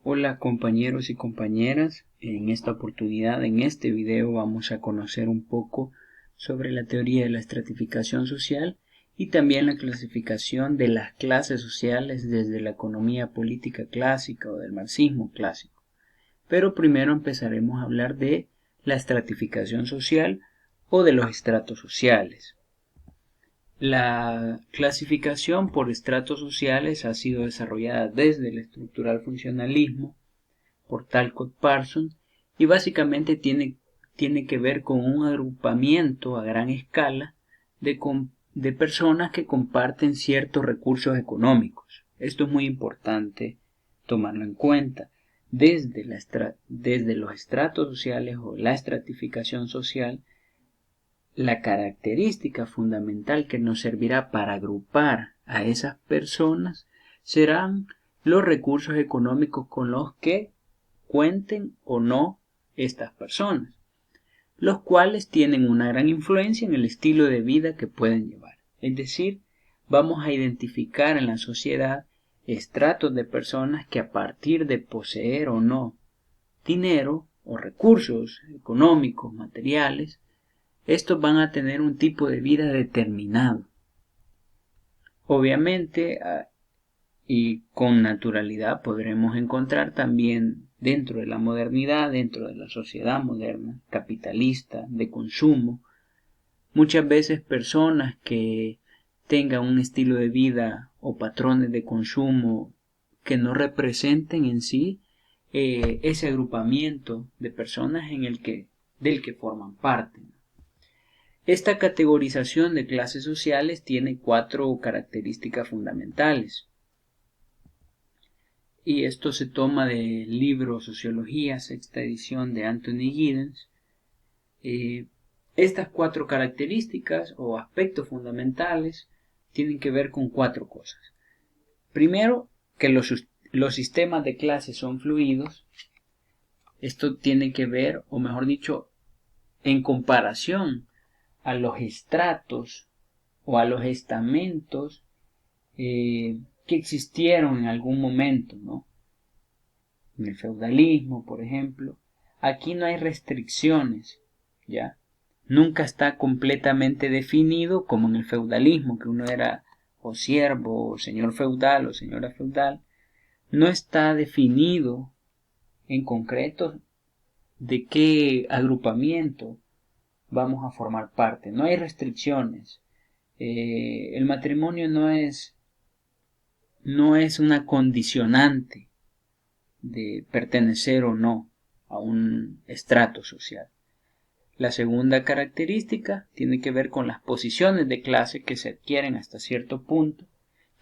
Hola compañeros y compañeras, en esta oportunidad, en este video vamos a conocer un poco sobre la teoría de la estratificación social y también la clasificación de las clases sociales desde la economía política clásica o del marxismo clásico. Pero primero empezaremos a hablar de la estratificación social o de los estratos sociales. La clasificación por estratos sociales ha sido desarrollada desde el estructural funcionalismo por Talcott Parsons y básicamente tiene que ver con un agrupamiento a gran escala de personas que comparten ciertos recursos económicos. Esto es muy importante tomarlo en cuenta. Desde los estratos sociales o la estratificación social, la característica fundamental que nos servirá para agrupar a esas personas serán los recursos económicos con los que cuenten o no estas personas, los cuales tienen una gran influencia en el estilo de vida que pueden llevar. Es decir, vamos a identificar en la sociedad estratos de personas que a partir de poseer o no dinero o recursos económicos, materiales, estos van a tener un tipo de vida determinado. Obviamente, y con naturalidad podremos encontrar también dentro de la modernidad, dentro de la sociedad moderna, capitalista, de consumo, muchas veces personas que tengan un estilo de vida o patrones de consumo que no representen en sí ese agrupamiento de personas del que forman parte. Esta categorización de clases sociales tiene 4 características fundamentales. Y esto se toma del libro Sociología, sexta edición de Anthony Giddens. Estas 4 características o aspectos fundamentales tienen que ver con 4 cosas. Primero, que los sistemas de clases son fluidos. Esto tiene que ver, o mejor dicho, en comparación a los estratos o a los estamentos que existieron en algún momento, ¿no? En el feudalismo, por ejemplo, aquí no hay restricciones, ¿ya? Nunca está completamente definido como en el feudalismo, que uno era o siervo, o señor feudal, o señora feudal. No está definido en concreto de qué agrupamiento vamos a formar parte. No hay restricciones. El matrimonio no es una condicionante de pertenecer o no a un estrato social. La segunda característica tiene que ver con las posiciones de clase que se adquieren hasta cierto punto,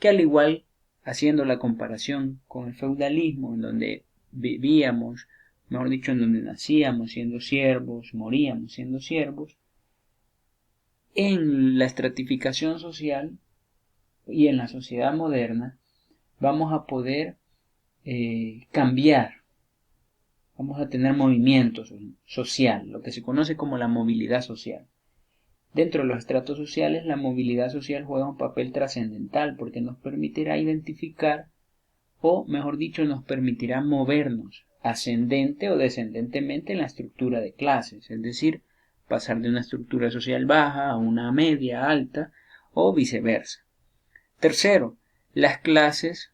que al igual, haciendo la comparación con el feudalismo, en donde vivíamos, mejor dicho, en donde nacíamos siendo siervos, moríamos siendo siervos, en la estratificación social y en la sociedad moderna vamos a poder cambiar, vamos a tener movimiento social, lo que se conoce como la movilidad social. Dentro de los estratos sociales, la movilidad social juega un papel trascendental porque nos permitirá identificar, o mejor dicho, nos permitirá movernos ascendente o descendentemente en la estructura de clases, es decir, pasar de una estructura social baja a una media, alta, o viceversa. Tercero, las clases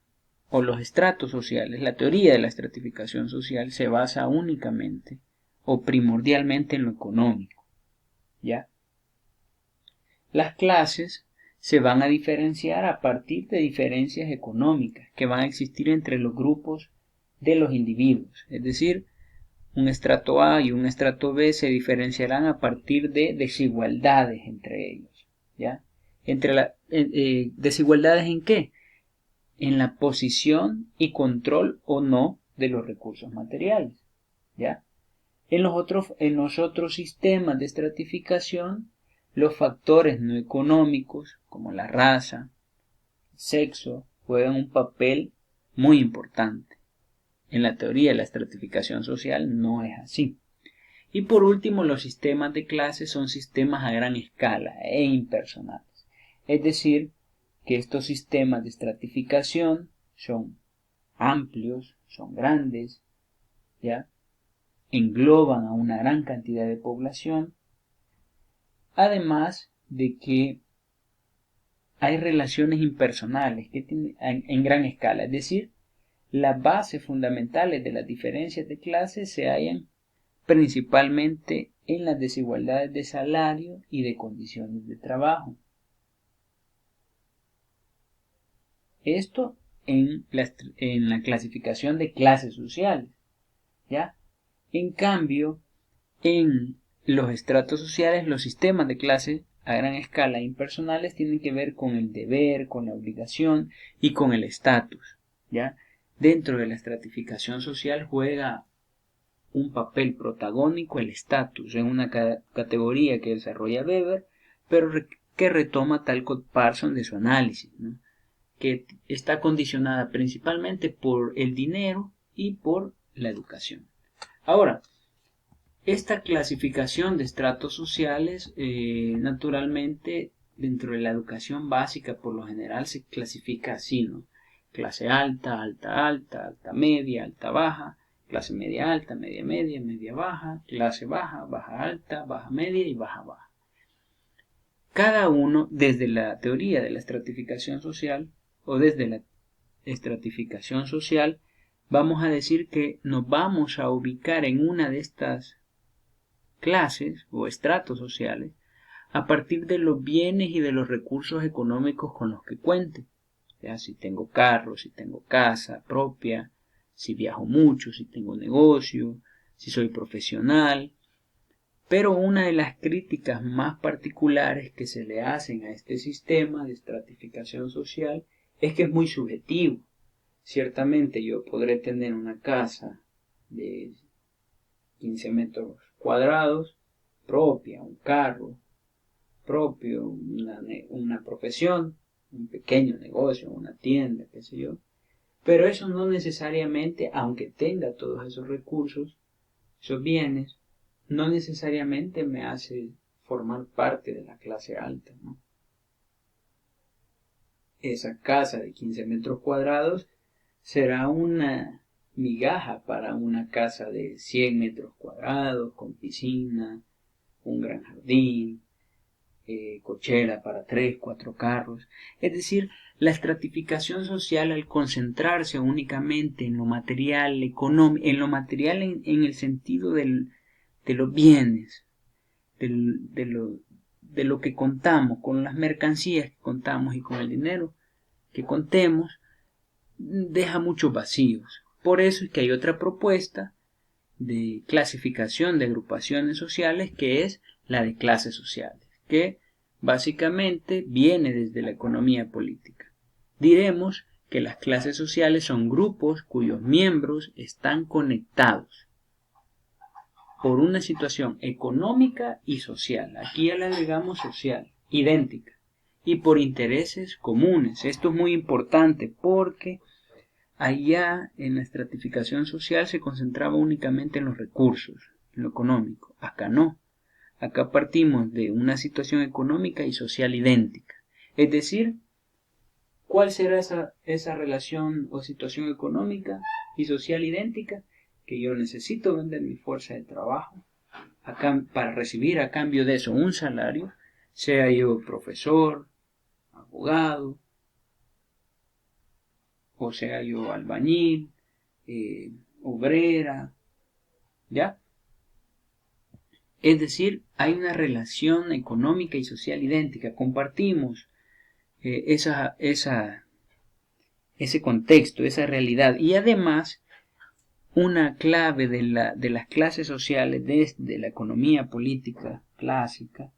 o los estratos sociales. La teoría de la estratificación social se basa únicamente o primordialmente en lo económico, ¿ya? Las clases se van a diferenciar a partir de diferencias económicas que van a existir entre los grupos de los individuos, es decir, un estrato A y un estrato B se diferenciarán a partir de desigualdades entre ellos, ¿ya? ¿Desigualdades en qué? En la posición y control o no de los recursos materiales, ¿ya? En los otros sistemas de estratificación, los factores no económicos, como la raza, sexo, juegan un papel muy importante. En la teoría de la estratificación social no es así. Y por último, los sistemas de clases son sistemas a gran escala e impersonales. Es decir, que estos sistemas de estratificación son amplios, son grandes, ¿ya? Engloban a una gran cantidad de población, además de que hay relaciones impersonales que en gran escala, es decir, las bases fundamentales de las diferencias de clases se hallan principalmente en las desigualdades de salario y de condiciones de trabajo. Esto en la clasificación de clases sociales, ¿ya? En cambio, en los estratos sociales, los sistemas de clase a gran escala impersonales tienen que ver con el deber, con la obligación y con el estatus, ¿ya? Dentro de la estratificación social juega un papel protagónico el estatus en una categoría que desarrolla Weber, pero que retoma Talcott Parsons de su análisis, ¿no? Que está condicionada principalmente por el dinero y por la educación. Ahora, esta clasificación de estratos sociales, naturalmente, dentro de la educación básica, por lo general se clasifica así, ¿no? Clase alta, alta, alta, alta media, alta baja, clase media alta, media media, media baja, clase baja, baja alta, baja media y baja baja. Cada uno, desde la teoría de la estratificación social, o desde la estratificación social, vamos a decir que nos vamos a ubicar en una de estas clases o estratos sociales a partir de los bienes y de los recursos económicos con los que cuente. O sea, si tengo carro, si tengo casa propia, si viajo mucho, si tengo negocio, si soy profesional. Pero una de las críticas más particulares que se le hacen a este sistema de estratificación social es que es muy subjetivo. Ciertamente yo podré tener una casa de 15 metros cuadrados propia, un carro propio, una profesión, un pequeño negocio, una tienda, qué sé yo. Pero eso no necesariamente, aunque tenga todos esos recursos, esos bienes, no necesariamente me hace formar parte de la clase alta, ¿no? Esa casa de 15 metros cuadrados será una migaja para una casa de 100 metros cuadrados, con piscina, un gran jardín, cochera para 3, 4 carros. Es decir, la estratificación social, al concentrarse únicamente en lo material, en lo material en el sentido de los bienes, de lo que contamos, con las mercancías que contamos y con el dinero que contemos, deja muchos vacíos. Por eso es que hay otra propuesta de clasificación de agrupaciones sociales, que es la de clases sociales, que básicamente viene desde la economía política. Diremos que las clases sociales son grupos cuyos miembros están conectados por una situación económica y social, aquí ya le agregamos social, idéntica, y por intereses comunes. Esto es muy importante porque allá en la estratificación social se concentraba únicamente en los recursos, en lo económico. Acá no. Acá partimos de una situación económica y social idéntica. Es decir, ¿cuál será esa relación o situación económica y social idéntica? Que yo necesito vender mi fuerza de trabajo para recibir a cambio de eso un salario, sea yo profesor, abogado, o sea yo albañil, obrera, ¿ya? Es decir, hay una relación económica y social idéntica, compartimos ese contexto, esa realidad, y además una clave de las clases sociales desde la economía política clásica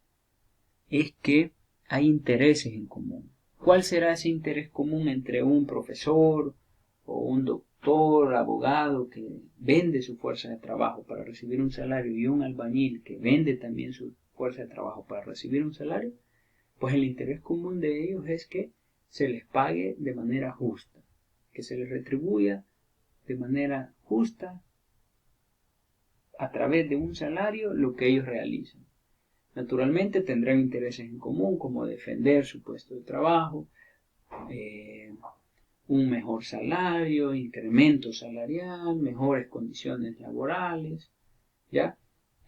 es que hay intereses en común. ¿Cuál será ese interés común entre un profesor o un doctor, abogado que vende su fuerza de trabajo para recibir un salario y un albañil que vende también su fuerza de trabajo para recibir un salario? Pues el interés común de ellos es que se les pague de manera justa, que se les retribuya de manera justa a través de un salario lo que ellos realizan. Naturalmente tendrán intereses en común como defender su puesto de trabajo, un mejor salario, incremento salarial, mejores condiciones laborales, ¿ya?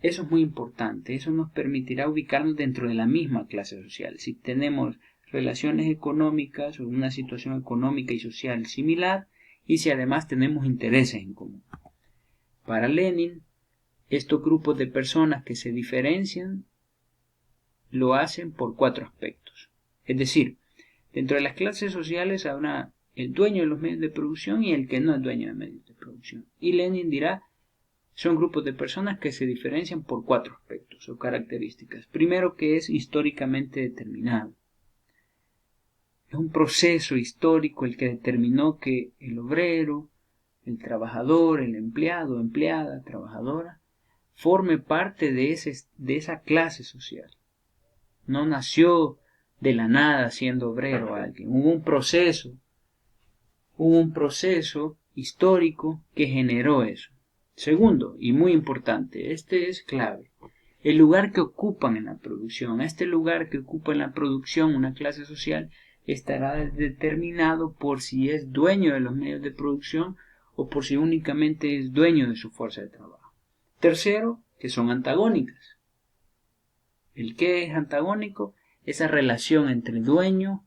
Eso es muy importante, eso nos permitirá ubicarnos dentro de la misma clase social. Si tenemos relaciones económicas o una situación económica y social similar, y si además tenemos intereses en común. Para Lenin, estos grupos de personas que se diferencian lo hacen por 4 aspectos. Es decir, dentro de las clases sociales habrá el dueño de los medios de producción y el que no es dueño de medios de producción. Y Lenin dirá, son grupos de personas que se diferencian por 4 aspectos o características. Primero, que es históricamente determinado. Es un proceso histórico el que determinó que el obrero, el trabajador, el empleado, empleada, trabajadora, forme parte de esa clase social. No nació de la nada siendo obrero alguien. Hubo un proceso histórico que generó eso. Segundo, y muy importante, este es clave, el lugar que ocupan en la producción. Este lugar que ocupa en la producción una clase social estará determinado por si es dueño de los medios de producción o por si únicamente es dueño de su fuerza de trabajo. Tercero, que son antagónicas. ¿El qué es antagónico? Esa relación entre el dueño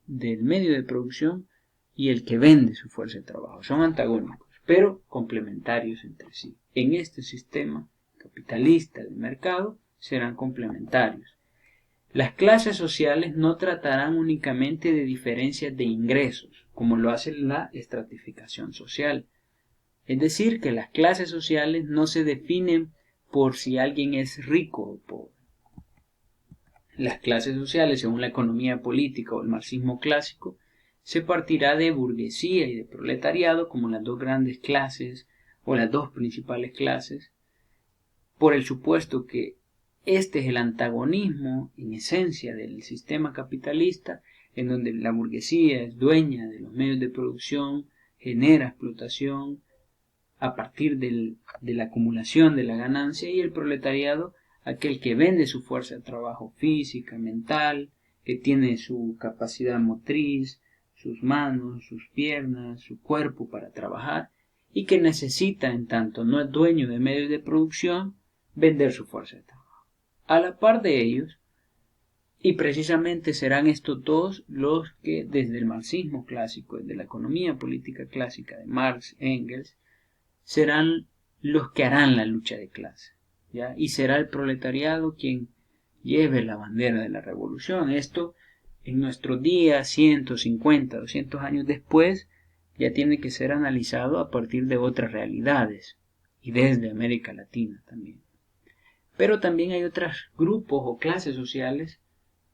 del medio de producción y el que vende su fuerza de trabajo. Son antagónicos, pero complementarios entre sí. En este sistema capitalista de mercado serán complementarios. Las clases sociales no tratarán únicamente de diferencias de ingresos, como lo hace la estratificación social. Es decir, que las clases sociales no se definen por si alguien es rico o pobre. Las clases sociales, según la economía política o el marxismo clásico, se partirá de burguesía y de proletariado como las dos grandes clases o las dos principales clases, por el supuesto que este es el antagonismo en esencia del sistema capitalista, en donde la burguesía es dueña de los medios de producción, genera explotación a partir de la acumulación de la ganancia, y el proletariado, aquel que vende su fuerza de trabajo física, mental, que tiene su capacidad motriz, sus manos, sus piernas, su cuerpo para trabajar, y que necesita, en tanto no es dueño de medios de producción, vender su fuerza de trabajo. A la par de ellos, y precisamente serán estos dos los que desde el marxismo clásico, desde la economía política clásica de Marx, Engels, serán los que harán la lucha de clase, ¿ya? Y será el proletariado quien lleve la bandera de la revolución. Esto en nuestros días, 150, 200 años después, ya tiene que ser analizado a partir de otras realidades y desde América Latina también. Pero también hay otros grupos o clases sociales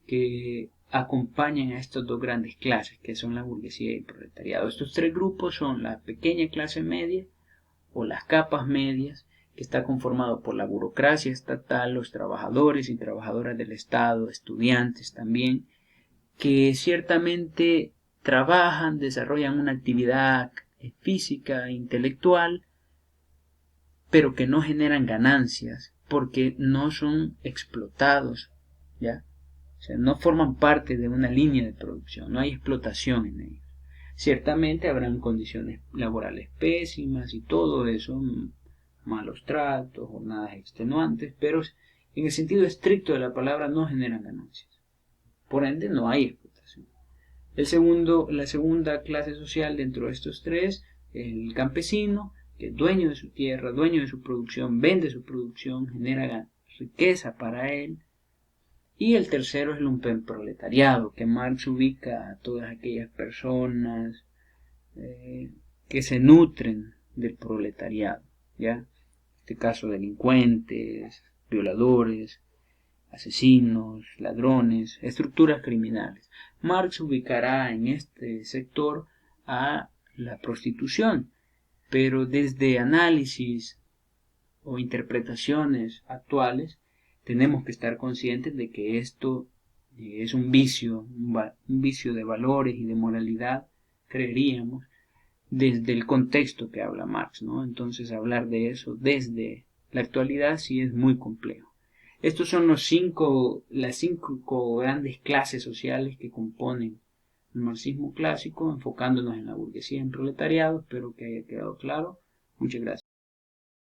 que acompañan a estas dos grandes clases, que son la burguesía y el proletariado. Estos 3 grupos son la pequeña clase media o las capas medias, que está conformado por la burocracia estatal, los trabajadores y trabajadoras del Estado, estudiantes también, que ciertamente trabajan, desarrollan una actividad física e intelectual, pero que no generan ganancias, porque no son explotados, ¿ya? O sea, no forman parte de una línea de producción, no hay explotación en ellos. Ciertamente habrán condiciones laborales pésimas y todo eso, malos tratos, jornadas extenuantes, pero en el sentido estricto de la palabra no generan ganancias. Por ende, no hay explotación. La segunda clase social dentro de estos 3, el campesino, que es dueño de su tierra, dueño de su producción, vende su producción, genera riqueza para él. Y el tercero es el lumpenproletariado, que Marx ubica a todas aquellas personas que se nutren del proletariado, ¿ya? En este caso, delincuentes, violadores, asesinos, ladrones, estructuras criminales. Marx ubicará en este sector a la prostitución, pero desde análisis o interpretaciones actuales tenemos que estar conscientes de que esto es un vicio de valores y de moralidad, creeríamos, desde el contexto que habla Marx, ¿no? Entonces hablar de eso desde la actualidad sí es muy complejo. Estos son las cinco grandes clases sociales que componen el marxismo clásico, enfocándonos en la burguesía y en proletariado. Espero que haya quedado claro. Muchas gracias.